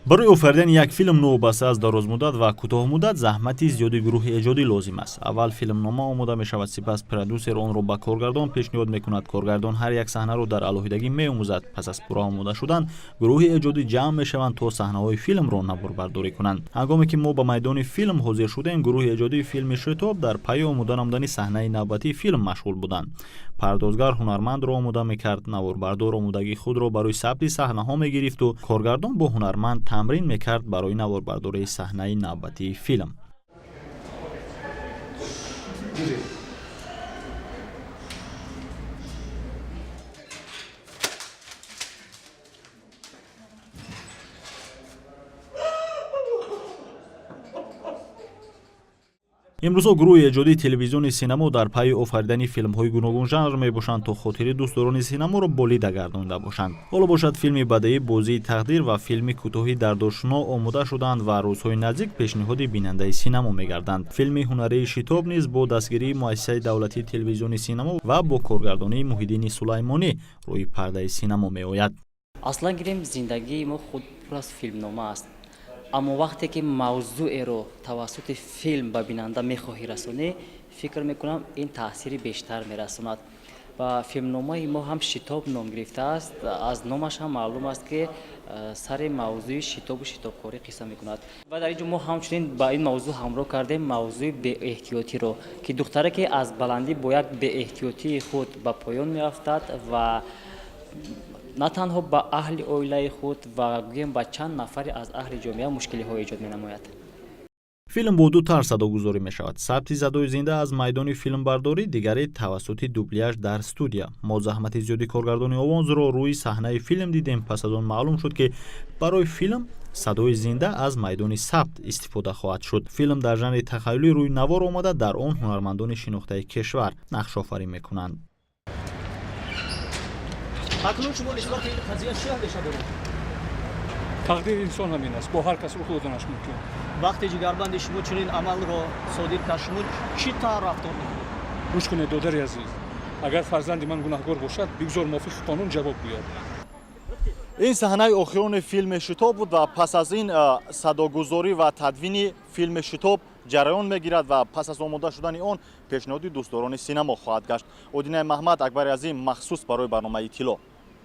барои офаридани як филм нӯ ба аз дарозмуддат ва кӯтоҳмуддат заҳмати зиёди гурӯҳи эҷодӣ лозим аст. Аввал филмнома омода мешавад, сипас продюсер онро ба коргардон пешниҳод мекунад. Коргардон ҳар як саҳнаро дар алоҳидагӣ меомӯзад. Пас аз пурра омода шудан гурӯҳи эҷодӣ ҷамъ мешаванд то саҳнаҳои филмро наборбардорӣ кунанд. Ҳангоме ки мо ба майдони филм ҳозир шудем, гурӯҳи эҷодии филми Шитоб дар пайи омода намудани саҳнаи навбатии филм машғул буданд. Пардозгар ҳунармандро омода мекард, наворбардор омодагии худро барои сабти саҳнаҳо мегирифту коргардон бо ҳунарманд тамрин мекард барои наворбардории саҳнаи навбатии филм. имрӯзҳо гурӯҳи эҷодии телевизиони синамо дар пайи офаридани филмҳои гуногун жанр мебошанд, то хотири дӯстдорони синаморо болида гардонида бошанд. ҳоло бошад филми бадаӣ Бозии тақдир ва филми кӯтоҳи Дардошуно омода шуданд ва рӯзҳои наздик пешниҳоди бинандаи синамо мегарданд. Филми ҳунарии Шитоб низ бо дастгирии муассисаи давлатии телевизиони синамо ва бо коргардонии Муҳиддини Сулаймонӣ рӯи пардаи синамо меояд. аслан гирем зиндагии мо худ пур аз филмнома аст. аммо вақте ки мавзӯъеро тавассути филм ба бинанда мехоҳӣ расонӣ, фикр мекунам ин таъсири бештар мерасонад. Ва филмномаи мо ҳам Шитоб ном гирифтааст. Аз номаш ҳам маълум аст ки сари мавзӯи шитобу шитобкорӣ қисса мекунад. ва дар инҷо мо ҳамчунин ба ин мавзӯъ ҳамроҳ кардем мавзӯи беэҳтиётиро, ки духтаре ки аз баландӣ бо як беэҳтиётии худ ба поён меафтад ва на танҳо ба аҳли оилаи худ ва гӯем ба чанд нафаре аз аҳли ҷомеа мушкилиҳо эҷод менамояд. филм бо ду тарз садогузорӣ мешавад. Сабти садои зинда аз майдони филмбардорӣ, дигаре тавассути дубляж дар студия. мо заҳмати зиёди коргардони овозро рӯи саҳнаи филм дидем. Пас аз он маълум шуд ки барои филм садои зинда аз майдони сабт истифода хоҳад шуд. филм дар жанри тахайюлӣ рӯи навор омада, дар он ҳунармандони шинохтаи кишвар нақшофарӣ мекунанд. тақдири инсон ҳамин аст, бо ҳар кас рух доданаш мумкин. вақте ҷигарбанди шумо чунин амалро содир кард, шумо чӣ тавр рафтор мекунед? гӯш кунед додари азиз, агар фарзанди ман гунаҳгор бошад, бигзор мувофиқи қонун ҷавоб гӯяд. ин саҳнаи охирони филми Шитоб буд ва пас аз ин садогузорӣ ва тадвини филми Шитоб ҷараён мегирад ва пас аз омода шудани он пешниҳоди дӯстдорони синамо хоҳад гашт. Одинаи Маҳмад, Акбари Азим, махсус барои барномаи Иттилоъ.